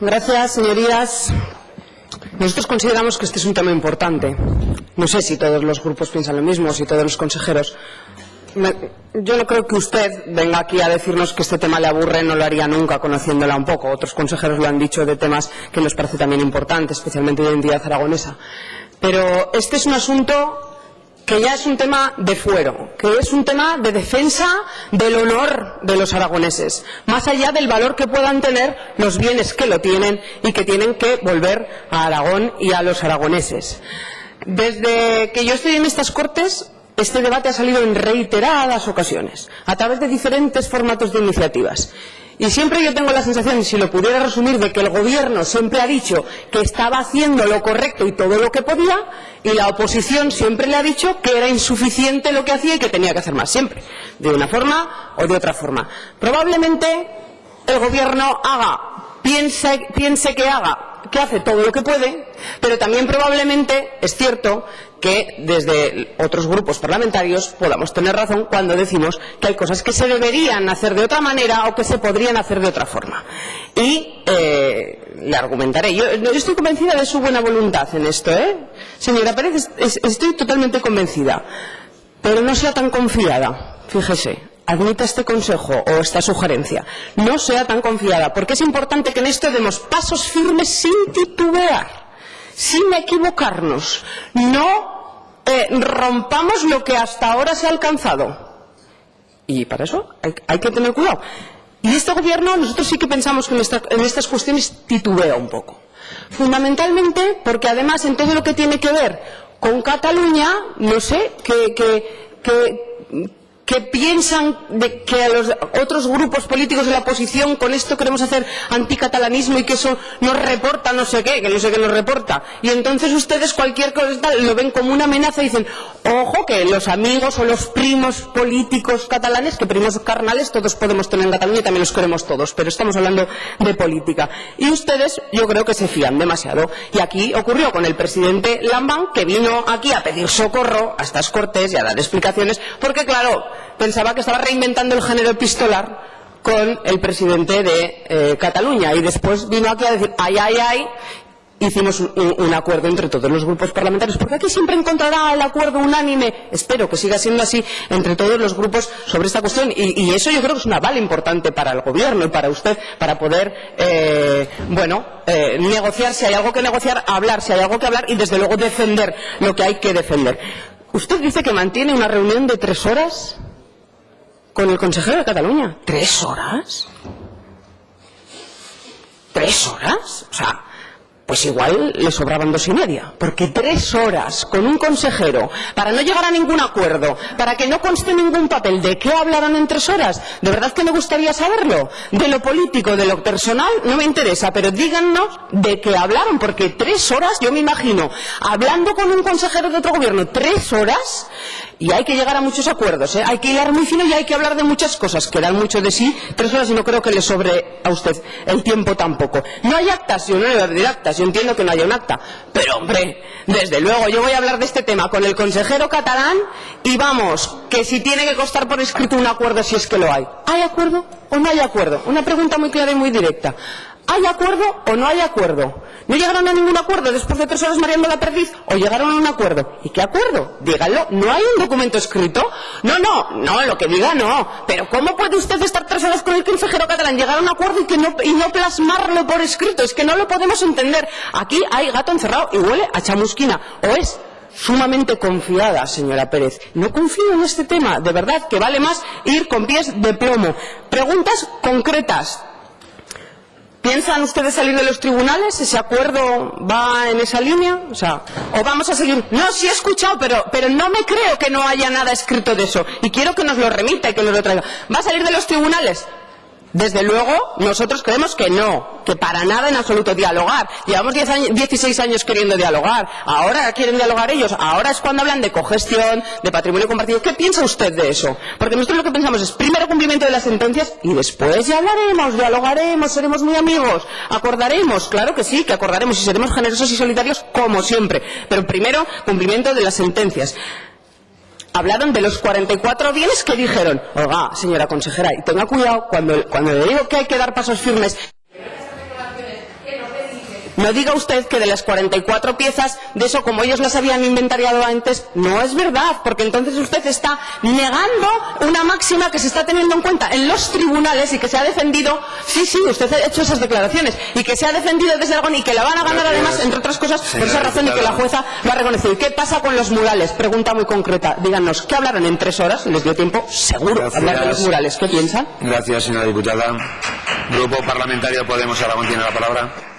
Gracias, señorías. Nosotros consideramos que este es un tema importante. No sé si todos los grupos piensan lo mismo, si todos los consejeros. Yo no creo que usted venga aquí a decirnos que este tema le aburre, no lo haría nunca, conociéndola un poco. Otros consejeros lo han dicho de temas que nos parece también importante, especialmente de identidad aragonesa. Pero este es un asunto que ya es un tema de fuero, que es un tema de defensa del honor de los aragoneses, más allá del valor que puedan tener los bienes que lo tienen y que tienen que volver a Aragón y a los aragoneses. Desde que yo estoy en estas Cortes, este debate ha salido en reiteradas ocasiones, a través de diferentes formatos de iniciativas. Y siempre yo tengo la sensación, si lo pudiera resumir, de que el Gobierno siempre ha dicho que estaba haciendo lo correcto y todo lo que podía, y la oposición siempre le ha dicho que era insuficiente lo que hacía y que tenía que hacer más, siempre, de una forma o de otra forma. Probablemente el Gobierno piense que hace todo lo que puede, pero también probablemente es cierto que desde otros grupos parlamentarios podamos tener razón cuando decimos que hay cosas que se deberían hacer de otra manera o que se podrían hacer de otra forma. Y le argumentaré. Yo estoy convencida de su buena voluntad en esto, Señora Pérez, estoy totalmente convencida. Pero no sea tan confiada, fíjese. Admita este consejo o esta sugerencia. No sea tan confiada, porque es importante que en esto demos pasos firmes sin titubear, sin equivocarnos. No rompamos lo que hasta ahora se ha alcanzado. Y para eso hay que tener cuidado. Y este Gobierno, nosotros sí que pensamos que en estas cuestiones titubea un poco. Fundamentalmente porque además en todo lo que tiene que ver con Cataluña, no sé, que piensan de que a los otros grupos políticos de la oposición con esto queremos hacer anticatalanismo y que eso nos reporta no sé qué, que no sé qué nos reporta. Y entonces ustedes cualquier cosa lo ven como una amenaza y dicen, ojo, que los amigos o los primos políticos catalanes, que primos carnales todos podemos tener en Cataluña y también los queremos todos, pero estamos hablando de política. Y ustedes yo creo que se fían demasiado. Y aquí ocurrió con el presidente Lambán, que vino aquí a pedir socorro a estas Cortes y a dar explicaciones, porque claro, pensaba que estaba reinventando el género epistolar con el presidente de Cataluña, y después vino aquí a decir ay, hicimos un acuerdo entre todos los grupos parlamentarios, porque aquí siempre encontrará el acuerdo unánime, espero que siga siendo así, entre todos los grupos sobre esta cuestión, y eso yo creo que es una bala importante para el Gobierno y para usted, para poder negociar si hay algo que negociar, hablar si hay algo que hablar y desde luego defender lo que hay que defender. Usted dice que mantiene una reunión de 3 horas con el consejero de Cataluña. ¿3 horas? ¿3 horas? O sea, pues igual le sobraban 2,5, porque 3 horas con un consejero para no llegar a ningún acuerdo, para que no conste ningún papel. ¿De qué hablaron en 3 horas? De verdad que me gustaría saberlo. De lo político, de lo personal, no me interesa, pero díganos de qué hablaron, porque 3 horas, yo me imagino, hablando con un consejero de otro gobierno, 3 horas, y hay que llegar a muchos acuerdos, hay que hilar muy fino y hay que hablar de muchas cosas, que dan mucho de sí. 3 horas y no creo que le sobre a usted el tiempo tampoco. No hay actas, yo no le voy a pedir actas, yo entiendo que no haya un acta, pero hombre, desde luego yo voy a hablar de este tema con el consejero catalán y vamos, que si tiene que constar por escrito un acuerdo, si es que lo hay. ¿Hay acuerdo o no hay acuerdo? Una pregunta muy clara y muy directa. ¿Hay acuerdo o no hay acuerdo? ¿No llegaron a ningún acuerdo después de 3 horas mareando la perdiz? ¿O llegaron a un acuerdo? ¿Y qué acuerdo? Díganlo. ¿No hay un documento escrito? No, lo que diga no. Pero ¿cómo puede usted estar 3 horas con el consejero catalán, llegar a un acuerdo y no plasmarlo por escrito? Es que no lo podemos entender. Aquí hay gato encerrado y huele a chamusquina. ¿O es sumamente confiada, señora Pérez? No confío en este tema, de verdad, que vale más ir con pies de plomo. Preguntas concretas. ¿Piensan ustedes salir de los tribunales? ¿Ese acuerdo va en esa línea? ¿O vamos a seguir? No, sí he escuchado, pero no me creo que no haya nada escrito de eso. Y quiero que nos lo remita y que nos lo traiga. ¿Va a salir de los tribunales? Desde luego, nosotros creemos que no, que para nada en absoluto dialogar. Llevamos 16 años queriendo dialogar. Ahora quieren dialogar ellos. Ahora es cuando hablan de cogestión, de patrimonio compartido. ¿Qué piensa usted de eso? Porque nosotros lo que pensamos es primero cumplimiento de las sentencias y después ya hablaremos, dialogaremos, seremos muy amigos, acordaremos. Claro que sí, que acordaremos y seremos generosos y solidarios como siempre. Pero primero cumplimiento de las sentencias. Hablaron de los 44 bienes que dijeron. Oiga, señora consejera, y tenga cuidado cuando le digo que hay que dar pasos firmes. No diga usted que de las 44 piezas, de eso como ellos las habían inventariado antes, no es verdad, porque entonces usted está negando una máxima que se está teniendo en cuenta en los tribunales y que se ha defendido, sí, usted ha hecho esas declaraciones, y que se ha defendido desde Aragón y que la van a ganar además, entre otras cosas, por esa razón y que la jueza lo ha reconocido. ¿Y qué pasa con los murales? Pregunta muy concreta. Díganos, ¿qué hablaron en 3 horas? ¿Les dio tiempo? Seguro a hablar de los murales. ¿Qué piensan? Gracias, señora diputada. Grupo Parlamentario Podemos Aragón tiene la palabra.